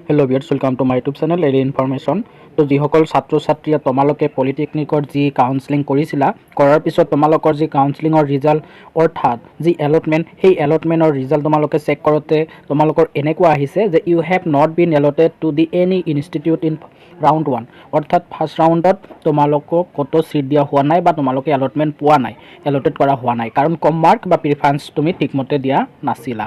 Hello viewers, welcome to my YouTube channel Daily Information. তো যিসকল ছাত্ৰ ছাত্ৰীয়ে তোমালোকে পলিটেকনিকৰ যি কাউন্সেলিং কৰিছিলা কৰাৰ পিছত তোমালোকৰ যি কাউন্সেলিঙৰ ৰিজাল্ট অৰ্থাৎ যি এলটমেণ্ট সেই এলটমেণ্টৰ ৰিজাল্ট তোমালোকে চেক কৰোঁতে তোমালোকৰ এনেকুৱা আহিছে যে you have not been allotted to the any institute in round 1 অৰ্থাৎ ফাৰ্ষ্ট ৰাউণ্ডত তোমালোকক ক'তো চিট দিয়া হোৱা নাই বা তোমালোকে এলটমেণ্ট পোৱা নাই এলটেড কৰা হোৱা নাই কাৰণ কম মাৰ্ক বা প্ৰিফাৰেঞ্চ তুমি ঠিকমতে দিয়া নাছিলা।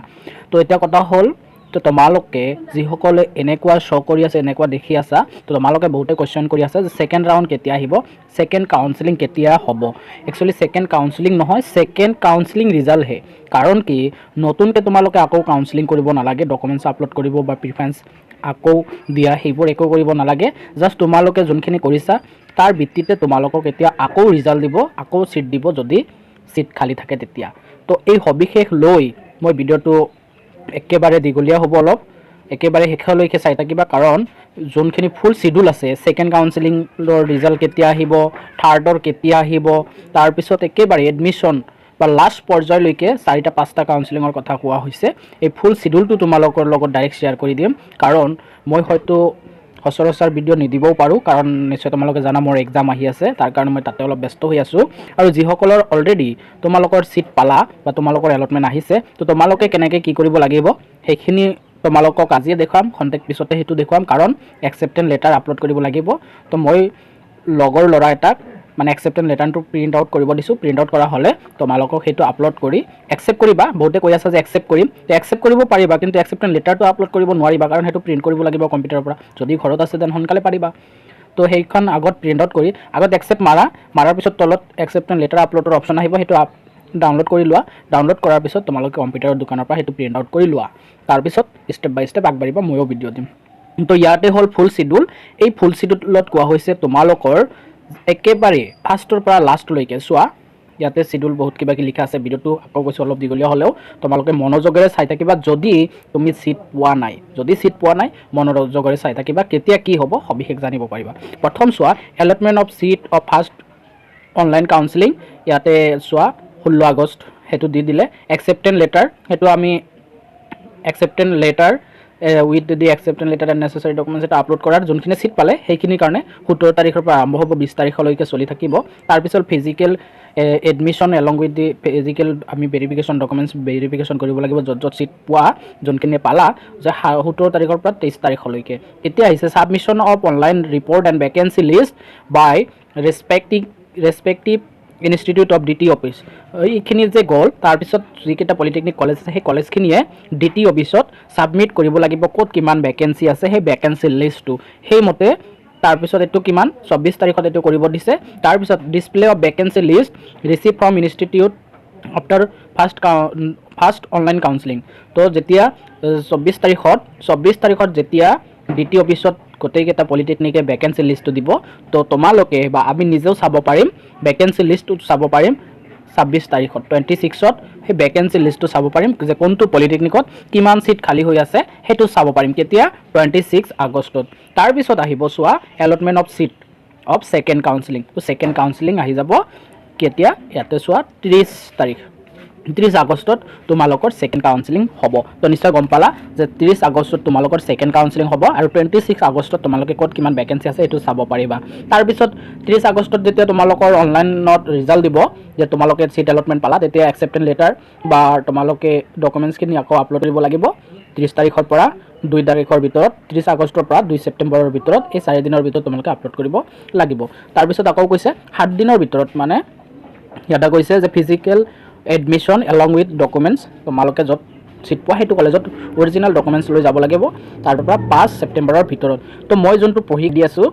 তো এতিয়া কথা হ'ল তো তোমালোকে যিসকলে এনেকুৱা শ্ব' কৰি আছে এনেকুৱা দেখি আছা তো তোমালোকে বহুতে কুৱেশ্যন কৰি আছে যে ছেকেণ্ড ৰাউণ্ড কেতিয়া আহিব ছেকেণ্ড কাউন্সেলিং কেতিয়া হ'ব। একচুৱেলি ছেকেণ্ড কাউন্সেলিং নহয় ছেকেণ্ড কাউন্সেলিং ৰিজাল্টহে। কাৰণ কি নতুনকৈ তোমালোকে আকৌ কাউন্সেলিং কৰিব নালাগে, ডকুমেণ্টছ আপলোড কৰিব বা প্ৰিফাৰেঞ্চ আকৌ দিয়া সেইবোৰ একো কৰিব নালাগে। জাষ্ট তোমালোকে যোনখিনি কৰিছা তাৰ ভিত্তিতে তোমালোকক এতিয়া আকৌ ৰিজাল্ট দিব, আকৌ চিট দিব যদি চিট খালী থাকে তেতিয়া। তো এই সবিশেষ লৈ মই ভিডিঅ'টো একেবাৰে দীঘলীয়া হ'ব অলপ, একেবাৰে শেষলৈকে চাই থাকিবা কাৰণ যোনখিনি ফুল শিডিউল আছে ছেকেণ্ড কাউন্সেলিঙৰ ৰিজাল্ট কেতিয়া আহিব, থাৰ্ডৰ কেতিয়া আহিব, তাৰপিছত একেবাৰে এডমিশ্যন বা লাষ্ট পৰ্যায়লৈকে 4-5টা কাউন্সেলিঙৰ কথা কোৱা হৈছে। এই ফুল শিডিউলটো তোমালোকৰ লগত ডাইৰেক্ট শ্বেয়াৰ কৰি দিম কাৰণ মই হয়তো সচৰাচৰ ভিডিঅ' নিদিবও পাৰোঁ কাৰণ নিশ্চয় তোমালোকে জানা মোৰ এক্সাম আহি আছে, তাৰ কাৰণে মই তাতে অলপ ব্যস্ত হৈ আছোঁ। আৰু যিসকলৰ অলৰেডি তোমালোকৰ চিট পালা বা তোমালোকৰ এলটমেণ্ট আহিছে তো তোমালোকে কেনেকৈ কি কৰিব লাগিব সেইখিনি তোমালোকক আজিয়ে দেখুৱাম, খন্তেক পিছতে সেইটো দেখুৱাম কাৰণ একচেপ্টেঞ্চ লেটাৰ আপলোড কৰিব লাগিব। তো মই লগৰ ল'ৰা এটাক মানে একচেপ্টেঞ্চ লেটাৰটো প্ৰিণ্ট আউট কৰিব দিছোঁ, প্ৰিণ্ট আউট কৰা হ'লে তোমালোকক সেইটো আপলোড কৰি একচেপ্ট কৰিবা। বহুতে কৈ আছে যে একচেপ্ট কৰিম, তো একচেপ্ট কৰিব পাৰিবা কিন্তু একচেপ্টেঞ্চ লেটাৰটো আপলোড কৰিব নোৱাৰিবা কাৰণ সেইটো প্ৰিণ্ট কৰিব লাগিব কম্পিউটাৰৰ পৰা। যদি ঘৰত আছে দেন সোনকালে পাৰিবা। তো সেইখন আগত প্ৰিণ্ট আউট কৰি আগত একচেপ্ট মাৰাৰ পিছত তলত একচেপ্টেঞ্চ লেটাৰ আপলোডৰ অপশ্যন আহিব, সেইটো ডাউনলোড কৰি লোৱা। ডাউনলোড কৰাৰ পিছত তোমালোকে কম্পিউটাৰৰ দোকানৰ পৰা সেইটো প্ৰিণ্ট আউট কৰি লোৱা। তাৰপিছত ষ্টেপ বাই ষ্টেপ আগবাঢ়িবা, ময়ো ভিডিঅ' দিম। তো ইয়াতে হ'ল ফুল শিডিউল। এই ফুল শিডিউলত কোৱা হৈছে তোমালোকৰ একেবাৰে ফাৰ্ষ্টৰ পৰা লাষ্টলৈকে চোৱা। ইয়াতে শিডিউল বহুত কিবা কিবি লিখা আছে, ভিডিঅ'টো আকৌ কৈছোঁ অলপ দীঘলীয়া হ'লেও তোমালোকে মনোযোগেৰে চাই থাকিবা। যদি তুমি চিট পোৱা নাই মনোযোগেৰে চাই থাকিবা, কেতিয়া কি হ'ব সবিশেষ জানিব পাৰিবা। প্ৰথম চোৱা allotment of seat of first online counselling, ইয়াতে চোৱা 16 আগষ্ট সেইটো দি দিলে। একচেপ্টেঞ্চ লেটাৰ সেইটো আমি acceptance letter with the acceptance letter and necessary documents এটা আপলোড কৰাৰ যোনখিনি চিট পালে সেইখিনিৰ কাৰণে 17 তাৰিখৰ পৰা আৰম্ভ হ'ব, 20 তাৰিখলৈকে চলি থাকিব। তাৰপিছত physical admission along with the physical আমি ভেৰিফিকেশ্যন ডকুমেণ্টছ ভেৰিফিকেশ্যন কৰিব লাগিব য'ত চিট পোৱা যোনখিনি পালা যে 17 তাৰিখৰ পৰা 23 তাৰিখলৈকে। এতিয়া আহিছে submission of online report and vacancy list by respective institute of DT office. এইখিনি যে গ'ল তাৰপিছত যিকেইটা পলিটেকনিক কলেজ আছে সেই কলেজখিনিয়ে DT অফিচত ছাবমিট কৰিব লাগিব ক'ত কিমান ভেকেঞ্চি আছে সেই ভেকেঞ্চি লিষ্টটো। সেইমতে তাৰপিছত এইটো কিমান 24 তাৰিখত এইটো কৰিব দিছে। তাৰপিছত display of vacancy list receive from institute after first online counselling. তো যেতিয়া 24 তাৰিখত যেতিয়া DT অফিচত গোটেইকেইটা পলিটেকনিকে ভেকেঞ্চি লিষ্টটো দিব তো তোমালোকে বা আমি নিজেও চাব পাৰিম, ভেকেঞ্চি লিষ্টটো চাব পাৰিম 26 তাৰিখত 26ত সেই ভেকেঞ্চি লিষ্টটো চাব পাৰিম যে কোনটো পলিটেকনিকত কিমান চিট খালী হৈ আছে সেইটো চাব পাৰিম কেতিয়া 26 আগষ্টত। তাৰপিছত আহিব চোৱা allotment of seat of second counselling. তো ছেকেণ্ড কাউন্সেলিং আহি যাব কেতিয়া, ইয়াতে চোৱা 30 আগষ্টত তোমালোকৰ ছেকেণ্ড কাউন্সেলিং হ'ব। তো নিশ্চয় গম পালা যে 30 আগষ্টত তোমালোকৰ ছেকেণ্ড কাউন্সেলিং হ'ব আৰু 26 আগষ্টত তোমালোকে ক'ত কিমান ভেকেঞ্চি আছে এইটো চাব পাৰিবা। তাৰপিছত 30 আগষ্টত যেতিয়া তোমালোকৰ অনলাইনত ৰিজাল্ট দিব যে তোমালোকে চিট এলটমেণ্ট পালা তেতিয়া একচেপ্টেঞ্চ লেটাৰ বা তোমালোকে ডকুমেণ্টছখিনি আকৌ আপলোড কৰিব লাগিব 30 তাৰিখৰ পৰা 2 তাৰিখৰ ভিতৰত, 30 আগষ্টৰ পৰা 2 ছেপ্টেম্বৰৰ ভিতৰত, এই 4 দিনৰ ভিতৰত তোমালোকে আপলোড কৰিব লাগিব। তাৰপিছত আকৌ কৈছে 7 দিনৰ ভিতৰত, মানে ইয়াতে কৈছে যে physical admission along with documents তোমালোকে য'ত চিট পোৱা সেইটো কলেজত অৰিজিনেল ডকুমেণ্টছ লৈ যাব লাগিব তাৰ পৰা 5 ছেপ্টেম্বৰৰ ভিতৰত। তো মই যোনটো পঢ়ি দি আছোঁ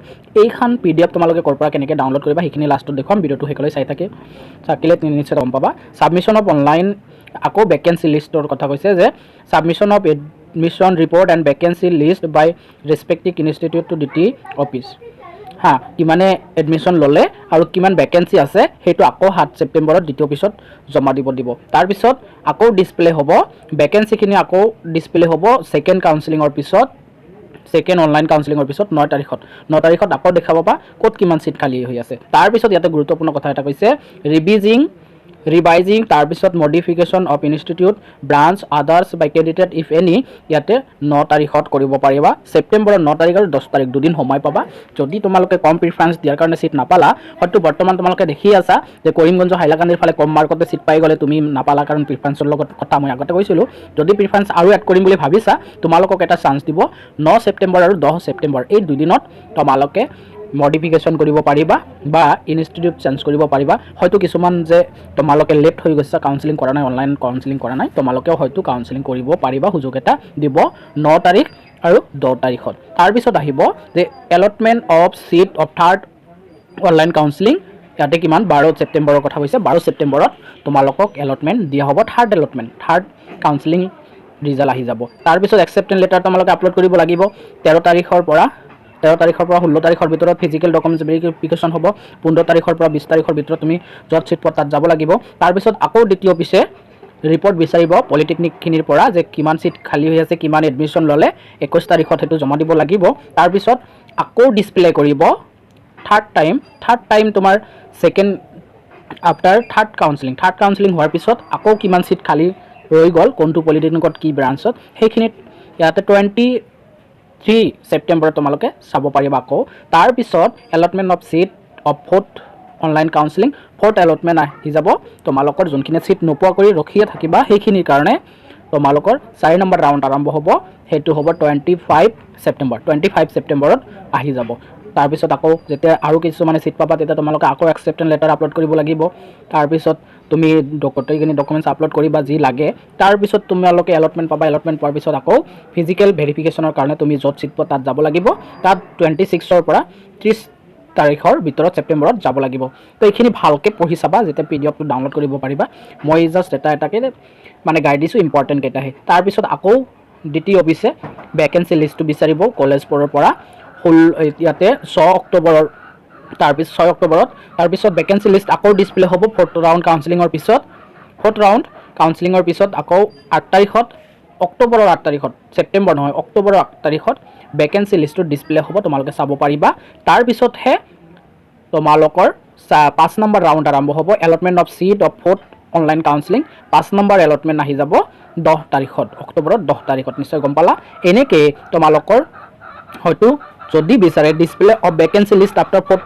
এইখন PDF তোমালোকে ক'ৰ পৰা কেনেকৈ ডাউনলোড কৰিবা সেইখিনি লাষ্টত দেখুৱাম, ভিডিঅ'টো শেষলৈ চাই থাকিলে নিশ্চয় গম পাবা। ছাবমিশ্যন অফ অনলাইন আকৌ ভেকেঞ্চি লিষ্টৰ কথা কৈছে যে submission of admission report and vacancy list by respective institute to DT office. কিমানে এডমিশ্যন ল'লে আৰু কিমান ভেকেঞ্চি আছে সেইটো আকৌ 7 ছেপ্টেম্বৰত DT অফিচত জমা দিব। তাৰপিছত আকৌ ডিছপ্লে হ'ব ভেকেঞ্চিখিনি, আকৌ ডিছপ্লে হ'ব ছেকেণ্ড কাউন্সেলিঙৰ পিছত, ছেকেণ্ড অনলাইন কাউন্সেলিঙৰ পিছত 9 তাৰিখত আকৌ দেখাব ক'ত কিমান চিট খালী হৈ আছে। তাৰপিছত ইয়াতে গুৰুত্বপূৰ্ণ কথা এটা কৈছে ৰিভাইজিং, তাৰপিছত modification of institute branch orders by candidate if any, ইয়াতে 9 তাৰিখত কৰিব পাৰিবা। ছেপ্টেম্বৰৰ 9 তাৰিখ আৰু 10 তাৰিখ দুদিন সময় পাবা। যদি তোমালোকে কম প্ৰিফাৰেঞ্চ দিয়াৰ কাৰণে ছিট নাপালা, হয়তো বৰ্তমান তোমালোকে দেখি আছা যে কৰিমগঞ্জ হাইলাকান্দিৰ ফালে কম মাৰ্কতে ছিট পাই গ'লে তুমি নাপালা কাৰণ প্ৰিফাৰেঞ্চৰ লগত কথা মই আগতে কৈছিলোঁ। যদি প্ৰিফাৰেঞ্চ আৰু এড কৰিম বুলি ভাবিছা, তোমালোকক এটা চান্স দিব। 9 ছেপ্টেম্বৰ আৰু 10 ছেপ্টেম্বৰ এই দুদিনত তোমালোকে মডিফিকেশ্যন কৰিব পাৰিবা বা ইনষ্টিটিউট চেঞ্জ কৰিব পাৰিবা। হয়তো কিছুমান যে তোমালোকে লেট হৈ গৈছে, কাউন্সেলিং কৰা নাই, অনলাইন কাউন্সেলিং কৰা নাই, তোমালোকেও হয়তো কাউন্সেলিং কৰিব পাৰিবা। সুযোগ এটা দিব 9 তাৰিখ আৰু 10 তাৰিখত। তাৰপিছত আহিব যে allotment of seat of third online counselling. ইয়াতে কিমান 12 ছেপ্টেম্বৰৰ কথা কৈছে। 12 ছেপ্টেম্বৰত তোমালোকক এলটমেণ্ট দিয়া হ'ব, third allotment, third counselling result আহি যাব। তাৰপিছত একচেপ্টেঞ্চ লেটাৰ তোমালোকে আপলোড কৰিব লাগিব 13 তাৰিখৰ পৰা 16 তাৰিখৰ ভিতৰত ফিজিকেল ডকুমেণ্টছ ভেৰিফিকেশ্যন হ'ব। 15 তাৰিখৰ পৰা 20 তাৰিখৰ ভিতৰত তুমি য'ত ছিট পোৱা তাত যাব লাগিব। তাৰপিছত আকৌ দ্বিতীয় পিছে ৰিপৰ্ট বিচাৰিব পলিটেকনিকখিনিৰ পৰা যে কিমান ছিট খালী হৈ আছে, কিমান এডমিশ্যন ল'লে। 21 তাৰিখত সেইটো জমা দিব লাগিব। তাৰপিছত আকৌ ডিছপ্লে কৰিব থাৰ্ড টাইম তোমাৰ ছেকেণ্ড আফটাৰ থাৰ্ড কাউন্সেলিং হোৱাৰ পিছত আকৌ কিমান ছিট খালী ৰৈ গ'ল, কোনটো পলিটেকনিকত কি ব্ৰাঞ্চত, সেইখিনিত ইয়াতে 23 ছেপ্টেম্বৰত তোমালোকে চাব পাৰিবা আকৌ। তাৰপিছত allotment of seat of fourth online counselling, fourth allotment আহি যাব। তোমালোকৰ যোনখিনি ছিট নোপোৱা কৰি ৰখিয়ে থাকিবা, সেইখিনিৰ কাৰণে তোমালোকৰ 4 নম্বৰ ৰাউণ্ড আৰম্ভ হ'ব। সেইটো হ'ব 25 ছেপ্টেম্বৰত আহি যাব। তাৰপিছত আকৌ যেতিয়া আৰু কিছুমানে ছিট পাবা, তেতিয়া তোমালোকে আকৌ একচেপ্টেঞ্চ লেটাৰ আপলোড কৰিব লাগিব। তাৰপিছত তুমি গোটেইখিনি ডকুমেণ্টছ আপলোড কৰিবা যি লাগে। তাৰপিছত তোমালোকে এলটমেণ্ট পাবা। এলটমেণ্ট পোৱাৰ পিছত আকৌ ফিজিকেল ভেৰিফিকেশ্যনৰ কাৰণে তুমি য'ত ছিট পোৱা তাত যাব লাগিব। তাত 26ৰ পৰা 30 তাৰিখৰ ভিতৰত ছেপ্টেম্বৰত যাব লাগিব। তো এইখিনি ভালকৈ পঢ়ি চাবা, যেতিয়া PDF টো ডাউনলোড কৰিব পাৰিবা। মই জাষ্ট এটাকৈ মানে গাইড দিছোঁ, ইম্পৰ্টেণ্ট কেইটাহে। তাৰপিছত আকৌ দ্বিতীয় অফিচে ভেকেঞ্চি লিষ্টটো বিচাৰিব কলেজবোৰৰ পৰা। ইয়াতে 6 অক্টোবৰৰ তাৰপিছত ভেকেঞ্চি লিষ্ট আকৌ ডিছপ্লে হ'ব ফ'ৰ্থ ৰাউণ্ড কাউন্সেলিঙৰ পিছত আকৌ 8 তাৰিখত, অক্টোবৰৰ 8 তাৰিখত, ছেপ্টেম্বৰ নহয়, অক্টোবৰৰ 8 তাৰিখত ভেকেঞ্চি লিষ্টটো ডিছপ্লে হ'ব, তোমালোকে চাব পাৰিবা। তাৰপিছতহে তোমালোকৰ 5 নম্বৰ ৰাউণ্ড আৰম্ভ হ'ব, allotment of seat of fourth online counselling. 5 number allotment আহি যাব 10 তাৰিখত, অক্টোবৰৰ 10 তাৰিখত। নিশ্চয় গম পালা। এনেকৈ তোমালোকৰ হয়তো যদি বিচাৰে display of vacancy list after fourth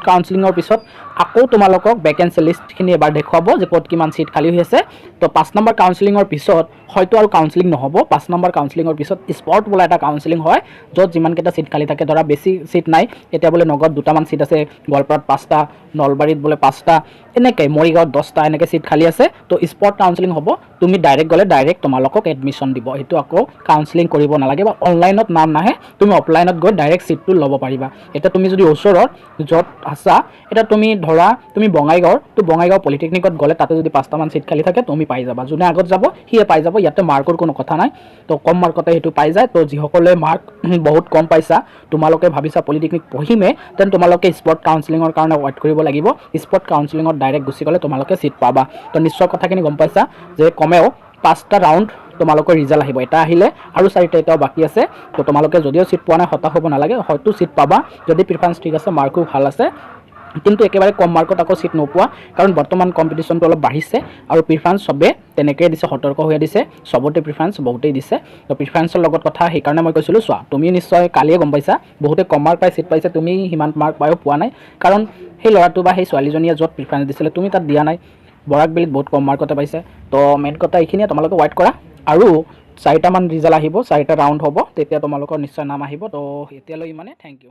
কাউন্সেলিঙৰ পিছত আকৌ তোমালোকক ভেকেঞ্চি লিষ্টখিনি এবাৰ দেখুৱাব যে ক'ত কিমান ছিট খালী হৈ আছে। তো 5 নম্বৰ কাউন্সেলিঙৰ পিছত হয়তো আৰু কাউন্সেলিং নহ'ব। 5 নম্বৰ কাউন্সেলিঙৰ পিছত স্পট বোলা এটা কাউন্সেলিং হয়, য'ত যিমানকেইটা ছিট খালী থাকে, ধৰা বেছি ছিট নাই, এতিয়া বোলে নগাঁৱত 2টামান ছিট আছে, গোৱালপাৰাত 5টা, নলবাৰীত বোলে 5টা, এনেকৈ মৰিগাঁৱত 10টা, এনেকৈ ছিট খালী আছে। তো স্পট কাউন্সেলিং হ'ব। তুমি ডাইৰেক্ট গ'লে ডাইৰেক্ট তোমালোকক এডমিশ্যন দিব। সেইটো আকৌ কাউন্সেলিং কৰিব নালাগে বা অনলাইনত নাম নাহে, তুমি অফলাইনত গৈ ডাইৰেক্ট ছিটটো ল'ব পাৰিবা। এতিয়া তুমি যদি ওচৰত য'ত আছা, এতিয়া তুমি ধৰা তুমি বঙাইগাঁও পলিটেকনিকত গ'লে তাতে যদি 5টামান ছিট খালী থাকে, তুমি পাই যাবা। যোনে আগত যাব সিয়ে পাই যাব। ইয়াতে মাৰ্কৰ কোনো কথা নাই। তো কম মাৰ্কতে সেইটো পাই যায়। তো যিসকলে মাৰ্ক বহুত কম পাইছা, তোমালোকে ভাবিছা পলিটেকনিক পঢ়িমে, তেন তোমালোকে স্পট কাউন্সেলিঙৰ কাৰণে ৱেইট কৰিব লাগিব। স্পট কাউন্সেলিঙত ডাইৰেক্ট গুচি গ'লে তোমালোকে ছিট পাবা। তো নিশ্চয় কথাখিনি গম পাইছা যে কমেও 5টা ৰাউণ্ড তোমালোকৰ ৰিজাল্ট আহিব। এটা আহিলে আৰু 4টা এটাও বাকী আছে। তো তোমালোকে যদিও ছিট পোৱা নাই, হতাশ হ'ব নালাগে, হয়তো ছিট পাবা যদি প্ৰিফাৰেঞ্চ ঠিক আছে, মাৰ্কো ভাল আছে। কিন্তু একেবাৰে কম মাৰ্কত আকৌ ছিট নোপোৱা, কাৰণ বৰ্তমান কম্পিটিশ্যনটো অলপ বাঢ়িছে আৰু প্ৰিফাৰেঞ্চ চবে তেনেকৈ দিছে, সতৰ্ক হৈ দিছে। চবতে প্ৰিফাৰেঞ্চ বহুতেই দিছে। তো প্ৰিফাৰেঞ্চৰ লগত কথা, সেইকাৰণে মই কৈছিলোঁ, চোৱা তুমি নিশ্চয় কালিয়ে গম পাইছা বহুতে কম মাৰ্ক পাই ছিট পাইছে, তুমি সিমান মাৰ্ক পায়ো পোৱা নাই। কাৰণ সেই ল'ৰাটো বা সেই ছোৱালীজনীয়ে য'ত প্ৰিফাৰেঞ্চ দিছিলে তুমি তাত দিয়া নাই। বৰাকবেলিত বহুত কম মাৰ্কতে পাইছে। তো মেইন কথা এইখিনিয়ে, তোমালোকে ৱেইট কৰা। আৰু 4টামান ৰিজাল্ট আহিব, 4টা ৰাউণ্ড হ'ব, তেতিয়া তোমালোকৰ নিশ্চয় নাম আহিব। তো এতিয়ালৈ ইমানে, থেংক ইউ।